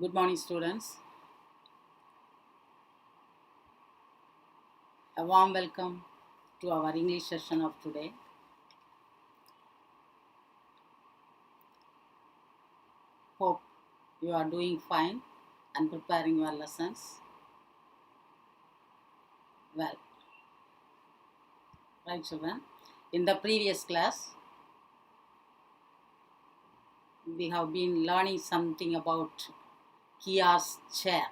Good morning, students. A warm welcome to our English session of today. Hope you are doing fine and preparing your lessons. Well, right, children. In the previous class, we have been learning something about Kia's chair.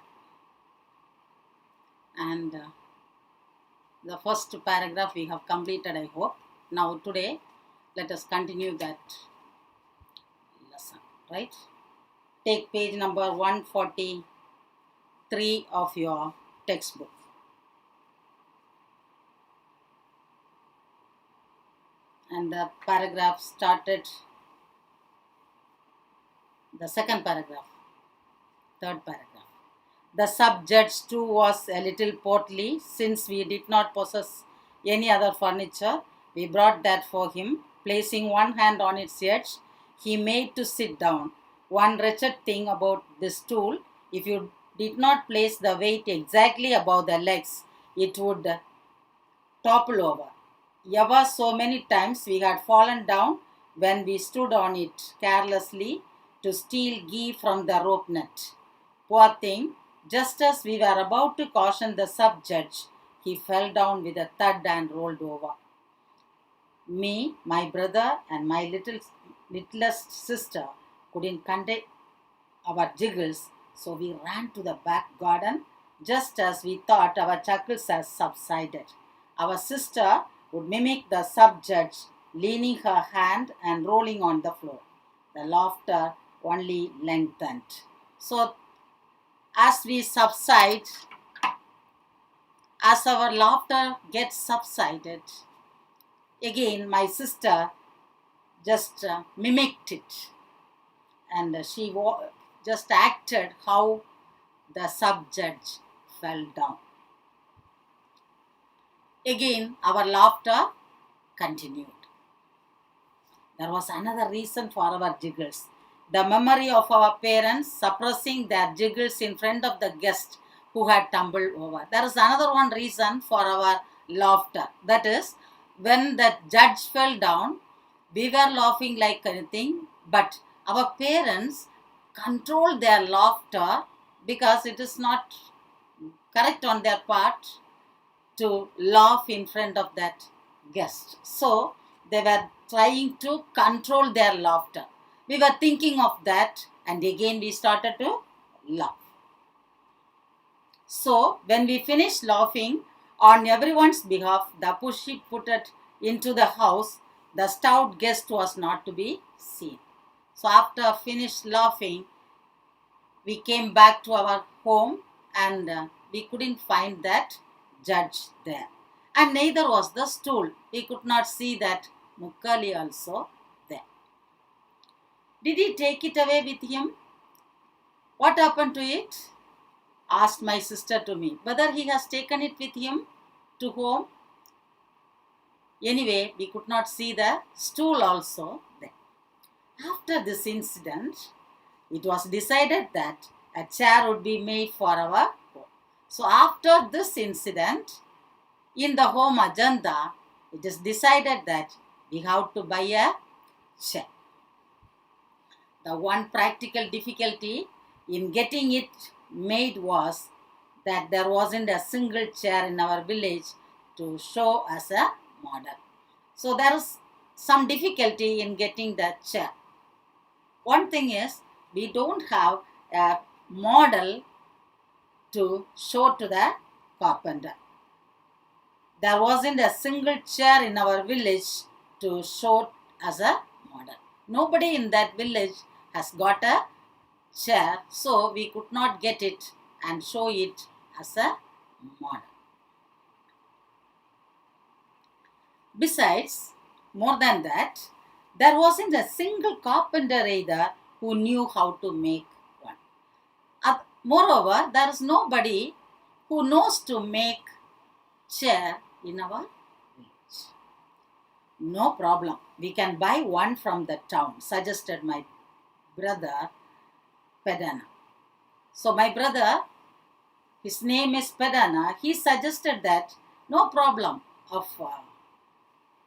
And the first paragraph we have completed, I hope. Now, today, let us continue that lesson, right? Take page number 143 of your textbook. And the paragraph started, the second paragraph, third paragraph. The subject too was a little portly. Since we did not possess any other furniture, we brought that for him. Placing one hand on its edge, he made to sit down. One wretched thing about this stool, if you did not place the weight exactly above the legs, it would topple over. Ever so many times we had fallen down when we stood on it carelessly to steal ghee from the rope net. Poor thing, just as we were about to caution the sub-judge, he fell down with a thud and rolled over. Me, my brother, and my littlest sister couldn't contain our jiggles, so we ran to the back garden just as we thought our chuckles had subsided. Our sister would mimic the sub-judge, leaning her hand and rolling on the floor. The laughter only lengthened. So, as we subside, as our laughter gets subsided, again my sister just mimicked it, and she just acted how the sub-judge fell down. Again, our laughter continued. There was another reason for our jiggles. The memory of our parents suppressing their jiggles in front of the guest who had tumbled over. There is another one reason for our laughter. That is, when the judge fell down, we were laughing like anything, but our parents controlled their laughter because it is not correct on their part to laugh in front of that guest. So they were trying to control their laughter. We were thinking of that, and again we started to laugh. So when we finished laughing on everyone's behalf, the pushy put it into the house. The stout guest was not to be seen. So after finished laughing, we came back to our home, and we couldn't find that judge there. And neither was the stool. We could not see that Mukkali also there. Did he take it away with him? What happened to it? Asked my sister to me. Whether he has taken it with him to home? Anyway, we could not see the stool also there. After this incident, it was decided that a chair would be made for our home. So after this incident, in the home agenda, it is decided that we have to buy a chair. The one practical difficulty in getting it made was that there wasn't a single chair in our village to show as a model. So there is some difficulty in getting that chair. One thing is, we don't have a model to show to the carpenter. There wasn't a single chair in our village to show as a model. Nobody in that village has got a chair, so we could not get it and show it as a model. Besides, more than that, there wasn't a single carpenter either who knew how to make one. Moreover, there is nobody who knows to make chair in our village. No problem. We can buy one from the town, suggested my brother Pedana. So my brother, his name is Pedana, he suggested that no problem of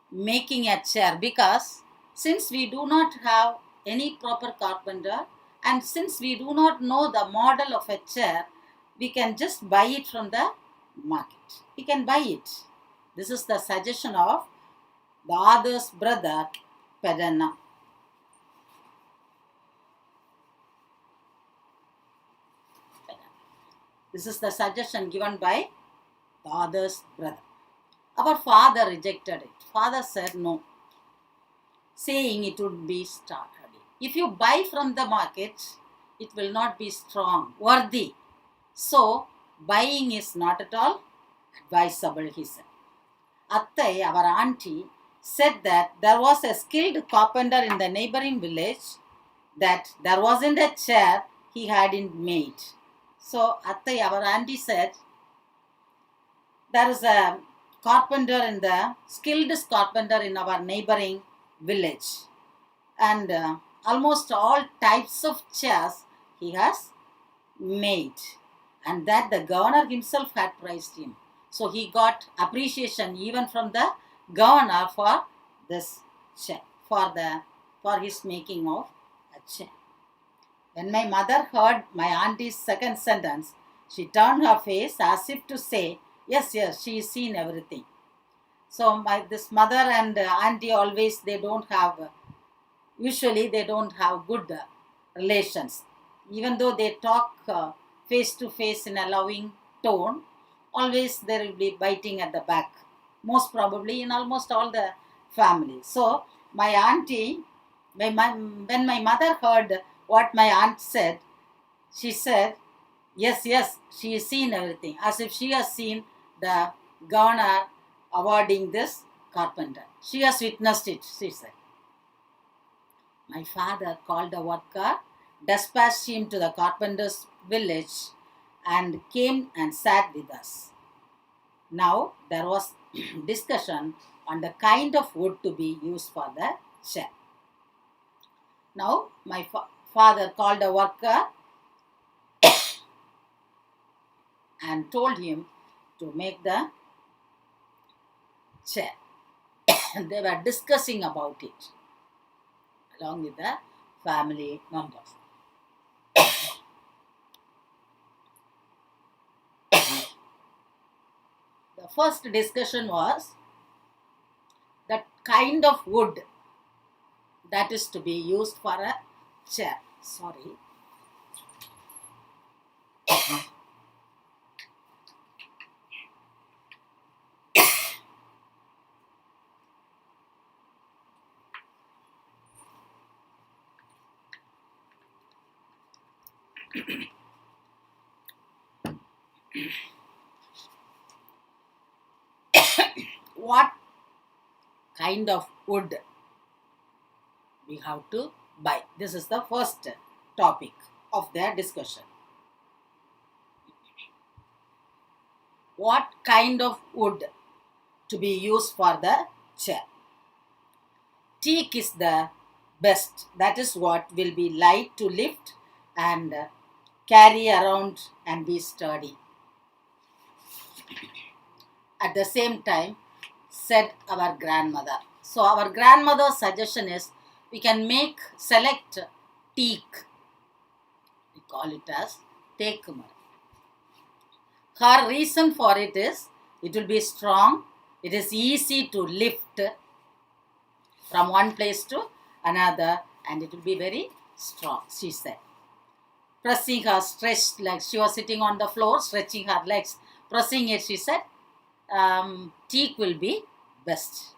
making a chair, because since we do not have any proper carpenter and since we do not know the model of a chair, we can just buy it from the market. We can buy it. This is the suggestion of the author's brother Pedana. This is the suggestion given by the author's brother. Our father rejected it. Father said no, saying it would be sturdy. If you buy from the market, it will not be strong, worthy. So, buying is not at all advisable, he said. Attai, our auntie, said that there was a skilled carpenter in the neighboring village, that there wasn't a chair he hadn't made. So, Attai, our auntie said, there is a skilled carpenter in our neighboring village, and almost all types of chairs he has made, and that the governor himself had praised him. So he got appreciation even from the governor for this chair, for his making of a chair. When my mother heard my auntie's second sentence, she turned her face as if to say, yes, she has seen everything. So this mother and auntie always, usually they don't have good relations. Even though they talk face to face in a loving tone, always there will be biting at the back. Most probably in almost all the families. So my auntie, when my mother heard what my aunt said, she said, yes, she has seen everything, as if she has seen the governor awarding this carpenter. She has witnessed it, she said. My father called a worker, dispatched him to the carpenter's village, and came and sat with us. Now there was discussion on the kind of wood to be used for the chair. Now my father called a worker and told him to make the chair. They were discussing about it along with the family members. The first discussion was the kind of wood that is to be used for a chair. Sorry. What kind of wood we have to buy? This is the first topic of their discussion. What kind of wood to be used for the chair? Teak is the best. That is what will be light to lift and carry around and be sturdy. At the same time, said our grandmother. So our grandmother's suggestion is we can select teak. We call it as teak. Her reason for it is it will be strong. It is easy to lift from one place to another, and it will be very strong, she said. Pressing her stretched legs. She was sitting on the floor, stretching her legs. Pressing it, she said, teak will be best.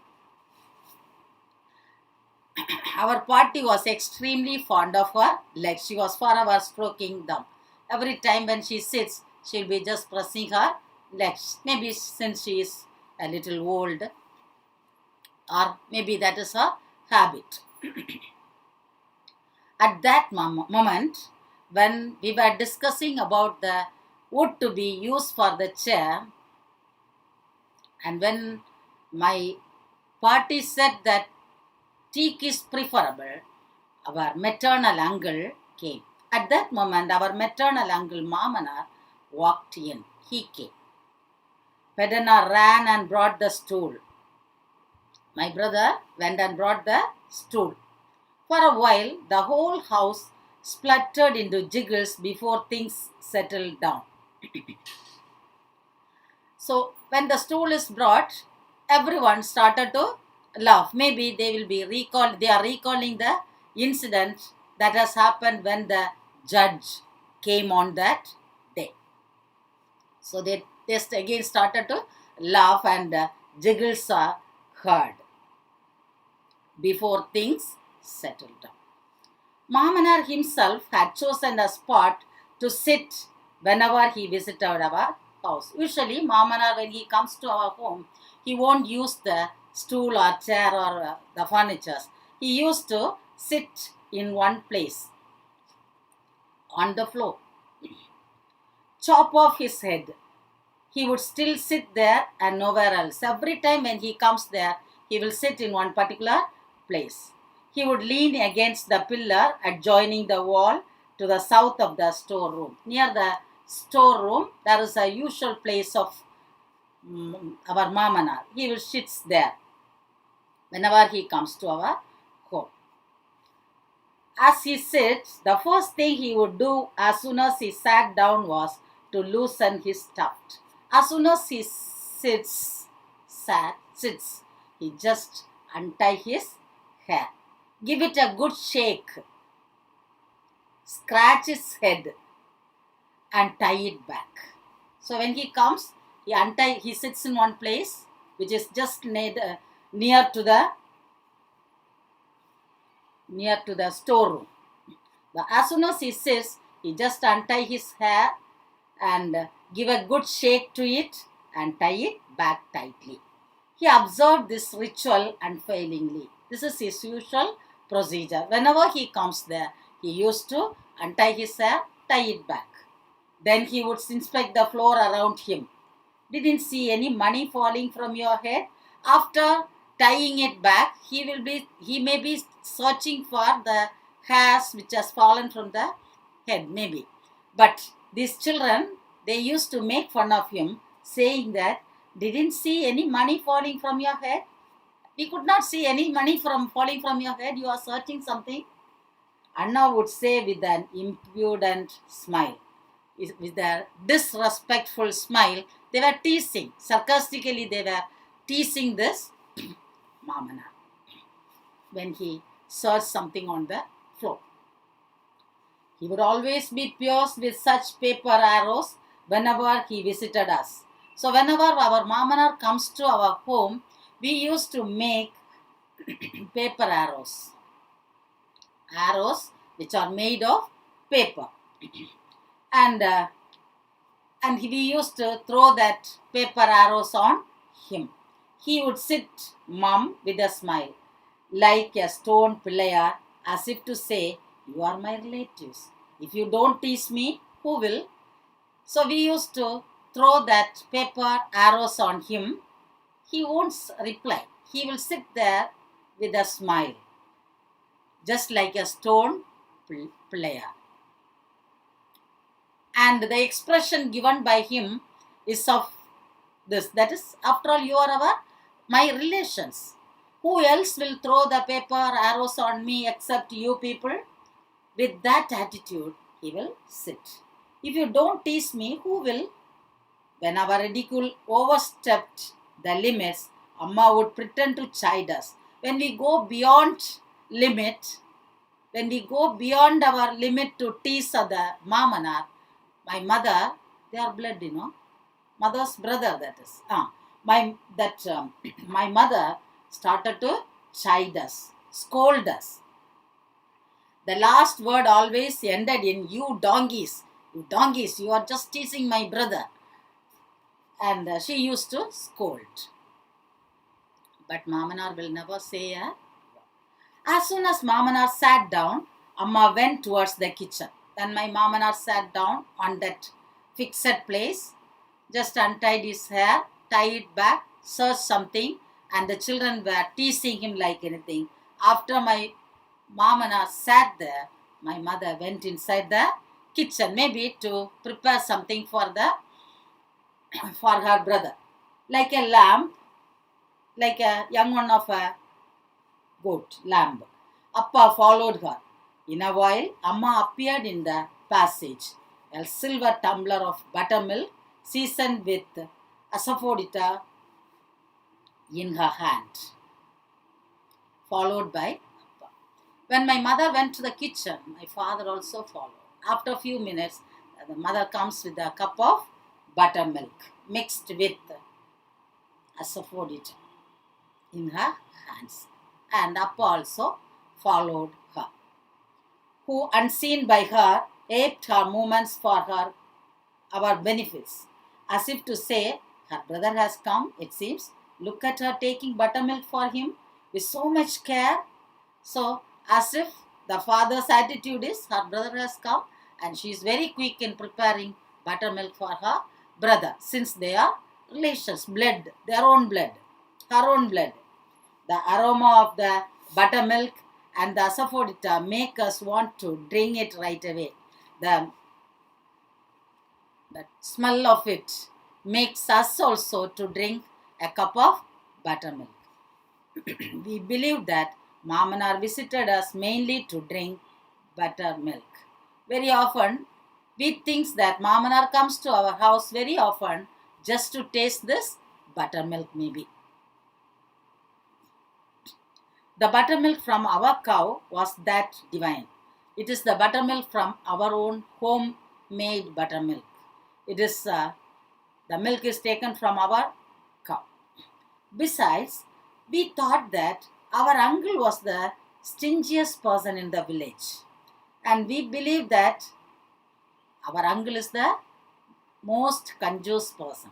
Our party was extremely fond of her legs. She was forever stroking them. Every time when she sits, she'll be just pressing her legs. Maybe since she is a little old, or maybe that is her habit. At that moment, when we were discussing about the wood to be used for the chair, and when my party said that teak is preferable, our maternal uncle came. At that moment, our maternal uncle Mamanar walked in. He came. Pedana ran and brought the stool. My brother went and brought the stool. For a while, the whole house spluttered into jiggles before things settled down. So, when the stool is brought, everyone started to laugh. Maybe they are recalling the incident that has happened when the judge came on that day. So, they again started to laugh and jiggles are heard before things settled down. Mamanar himself had chosen a spot to sit whenever he visited our house. Usually, Mamanar, when he comes to our home, he won't use the stool or chair or the furniture. He used to sit in one place on the floor. Chop off his head. He would still sit there and nowhere else. Every time when he comes there, he will sit in one particular place. He would lean against the pillar adjoining the wall to the south of the storeroom. Near the storeroom, there is a usual place of our Mamanar. He will sit there whenever he comes to our home. As he sits, the first thing he would do as soon as he sat down was to loosen his tuft. As soon as he sits, he just untie his hair. Give it a good shake. Scratch his head and tie it back. So when he comes, he sits in one place which is just near to the storeroom. But as soon as he sits, he just untie his hair and give a good shake to it and tie it back tightly. He observed this ritual unfailingly. This is his usual procedure. Whenever he comes there, he used to untie his hair, tie it back. Then he would inspect the floor around him. Didn't see any money falling from your head. After tying it back, he may be searching for the hairs which has fallen from the head, maybe. But these children, they used to make fun of him, saying that, didn't see any money falling from your head? We could not see any money falling from your head. You are searching something. Anna would say with an impudent smile, with a disrespectful smile, they were teasing. Sarcastically, they were teasing this Mamana when he searched something on the floor. He would always be pierced with such paper arrows whenever he visited us. So whenever our Mamanar comes to our home, we used to make paper arrows. Arrows which are made of paper. And we used to throw that paper arrows on him. He would sit mum with a smile, like a stone player, as if to say, you are my relatives. If you don't tease me, who will? So we used to throw that paper arrows on him. He won't reply. He will sit there with a smile, just like a stone player. And the expression given by him is of this. That is, after all, you are my relations. Who else will throw the paper arrows on me except you people? With that attitude, he will sit. If you don't tease me, who will? When our ridicule overstepped the limits, Amma would pretend to chide us. When we go beyond our limit to tease the Mamanar, my mother, they are blood, mother's brother, that is. My mother started to chide us, scold us. The last word always ended in, you donkeys, you are just teasing my brother. And she used to scold. But Mamanar will never say a word. As soon as Mamanar sat down, Amma went towards the kitchen. Then my Mamanar sat down on that fixed place, just untied his hair, tied it back, searched something, and the children were teasing him like anything. After my Mamanar sat there, my mother went inside the kitchen, maybe to prepare something for her brother, like a lamb, like a young one of a goat, lamb. Appa followed her. In a while, Amma appeared in the passage, a silver tumbler of buttermilk seasoned with asafoetida in her hand, followed by Appa. When my mother went to the kitchen, my father also followed. After a few minutes, the mother comes with a cup of buttermilk mixed with asafoetida in her hands, and Appa also followed her, who, unseen by her, aped her movements for our benefits, as if to say, her brother has come, it seems. Look at her taking buttermilk for him with so much care. So, as if the father's attitude is, her brother has come and she is very quick in preparing buttermilk for her brother, since they are relations, blood, their own blood, her own blood. The aroma of the buttermilk and the asafoetida make us want to drink it right away. The smell of it makes us also to drink a cup of buttermilk. We believe that Mamanar visited us mainly to drink buttermilk. Very often, we think that Mamanar comes to our house very often just to taste this buttermilk maybe. The buttermilk from our cow was that divine. It is the buttermilk from our own homemade buttermilk. It is the milk is taken from our cow. Besides, we thought that our uncle was the stingiest person in the village, and we believed that our uncle is the most conjurious person.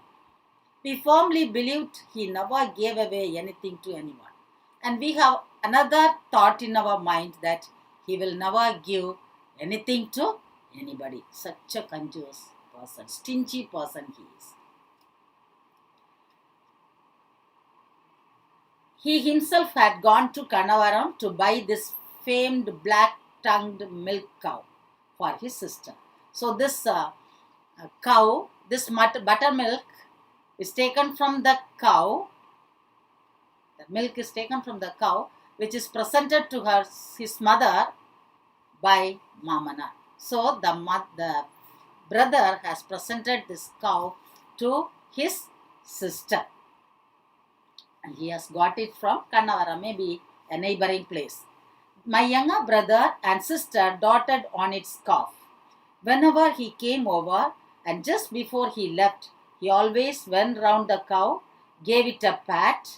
We firmly believed he never gave away anything to anyone, and we have another thought in our mind that he will never give anything to anybody. Such a conjurious person, stingy person he is. He himself had gone to Kannavaram to buy this famed black-tongued milk cow for his sister. So this cow, this buttermilk is taken from the cow. The milk is taken from the cow, which is presented to his mother by Mamana. So the brother has presented this cow to his sister, and he has got it from Kannavaram, maybe a neighboring place. My younger brother and sister doted on its calf. Whenever he came over, and just before he left, he always went round the cow, gave it a pat.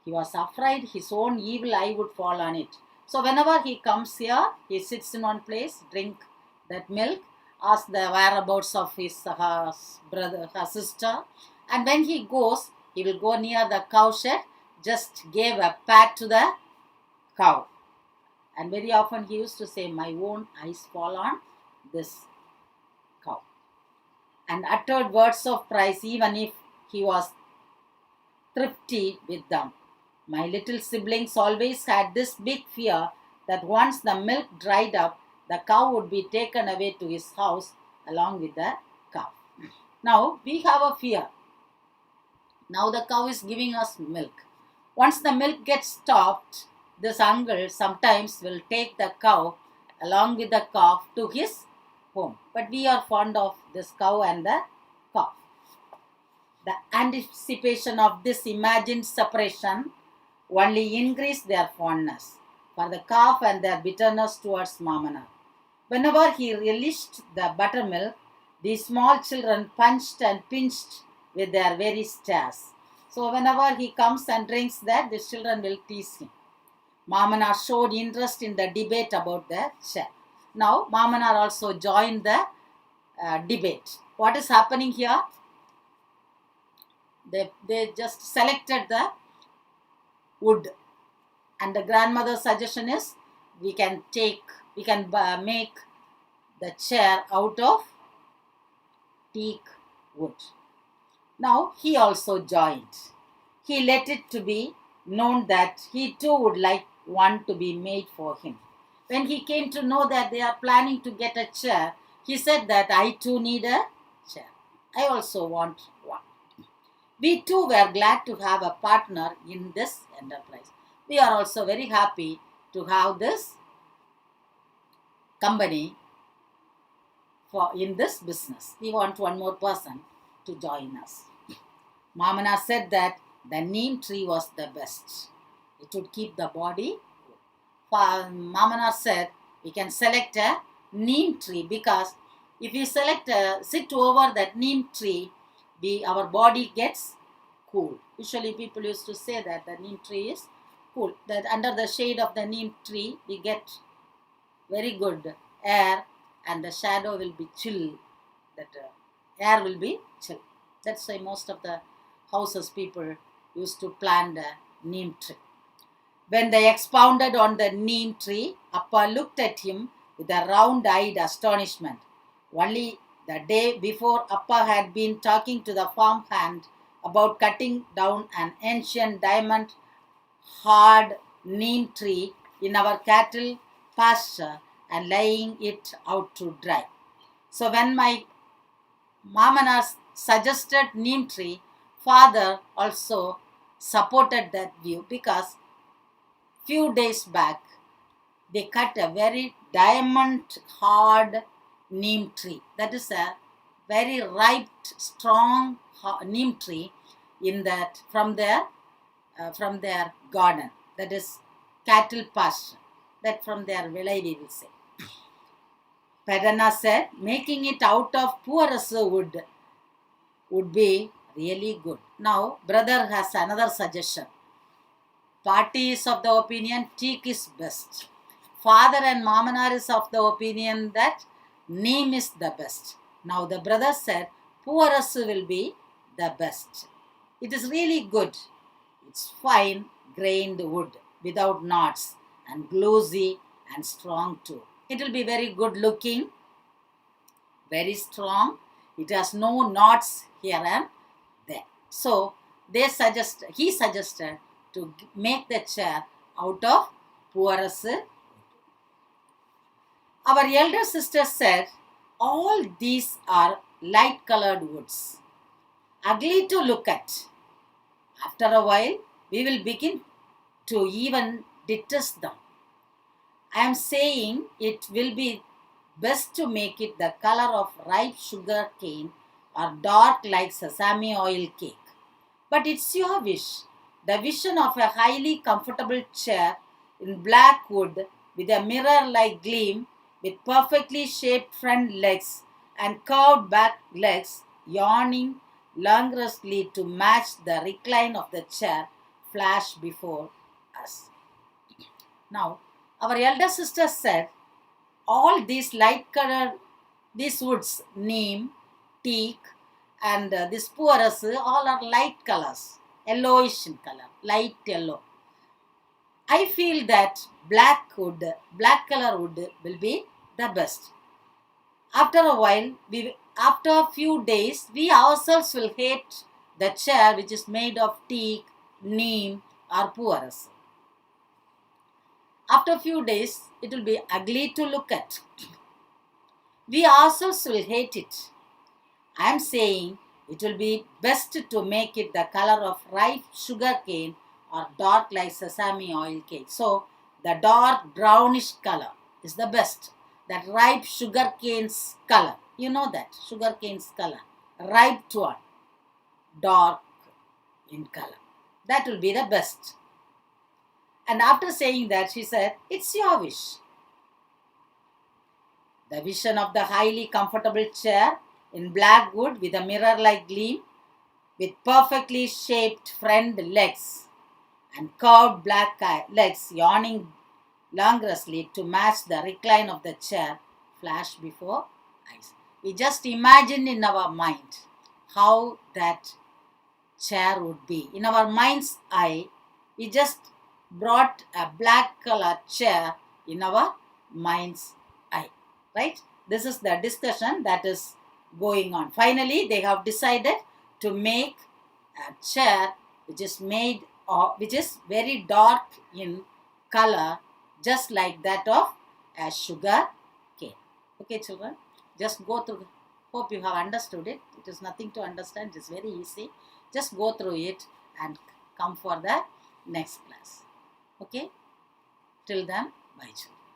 He was afraid his own evil eye would fall on it. So whenever he comes here, he sits in one place, drink that milk, ask the whereabouts of her brother, her sister, and when he goes, he will go near the cow shed, just gave a pat to the cow. And very often he used to say, my own eyes fall on this cow. And uttered words of praise even if he was thrifty with them. My little siblings always had this big fear that once the milk dried up, the cow would be taken away to his house along with the calf. Now we have a fear. Now the cow is giving us milk. Once the milk gets stopped, this uncle sometimes will take the cow along with the calf to his home. But we are fond of this cow and the calf. The anticipation of this imagined separation only increased their fondness for the calf and their bitterness towards Mamana. Whenever he relished the buttermilk, these small children punched and pinched with their very stares. So whenever he comes and drinks that, the children will tease him. Mamanar showed interest in the debate about the chair. Now Mamanar also joined the debate. What is happening here? They just selected the wood, and the grandmother's suggestion is we can make the chair out of teak wood. Now he also joined. He let it to be known that he too would like one to be made for him. When he came to know that they are planning to get a chair, he said that I too need a chair. I also want one. We too were glad to have a partner in this enterprise. We are also very happy to have this company for in this business. We want one more person to join us. Mamana said that the neem tree was the best. It would keep the body. Mamana said we can select a neem tree because if we sit over that neem tree, our body gets cool. Usually people used to say that the neem tree is cool. That under the shade of the neem tree, we get very good air and the shadow will be chill. That air will be chill. That's why most of the houses people used to plant the neem tree. When they expounded on the neem tree, Appa looked at him with a round-eyed astonishment. Only the day before, Appa had been talking to the farmhand about cutting down an ancient diamond hard neem tree in our cattle pasture and laying it out to dry. So when my Mamana suggested neem tree, father also supported that view because few days back they cut a very diamond hard neem tree. That is a very ripe, strong neem tree in that from their garden. That is cattle pasture. That from their village we will say. Pedanna said, making it out of porous wood would be really good. Now, brother has another suggestion. Party is of the opinion teak is best. Father and Mamanar is of the opinion that neem is the best. Now the brother said porous will be the best. It is really good. It's fine grained wood without knots and glossy and strong too. It will be very good looking, very strong. It has no knots here and there. So he suggested to make the chair out of porous. Our elder sister said, all these are light colored woods, ugly to look at. After a while, we will begin to even detest them. I am saying it will be best to make it the color of ripe sugar cane or dark like sesame oil cake. But it's your wish. The vision of a highly comfortable chair in black wood with a mirror-like gleam with perfectly shaped front legs and curved back legs yawning languorously to match the recline of the chair flashed before us. Now, our elder sister said, all these these woods, neem, teak, and this porous, all are light colors, yellowish in color, light yellow. I feel that black color wood will be the best. After a while, after a few days, we ourselves will hate the chair which is made of teak, neem, or porous. After a few days, it will be ugly to look at. We ourselves will hate it. I am saying it will be best to make it the color of ripe sugar cane or dark like sesame oil cake. So, the dark brownish color is the best. That ripe sugar cane's color. You know that, sugar cane's color. Ripe one, dark in color. That will be the best. And after saying that, she said, it's your wish. The vision of the highly comfortable chair in black wood with a mirror-like gleam, with perfectly shaped front legs and curved black legs yawning languorously to match the recline of the chair flashed before eyes. We just imagined in our mind how that chair would be. In our mind's eye, we just brought a black color chair in our mind's eye. Right? This is the discussion that is going on. Finally, they have decided to make a chair which is which is very dark in color, just like that of as sugar cane. Okay, children, just go through. Hope you have understood it. It is nothing to understand. It is very easy. Just go through it and come for the next class. Okay. Till then, bye children.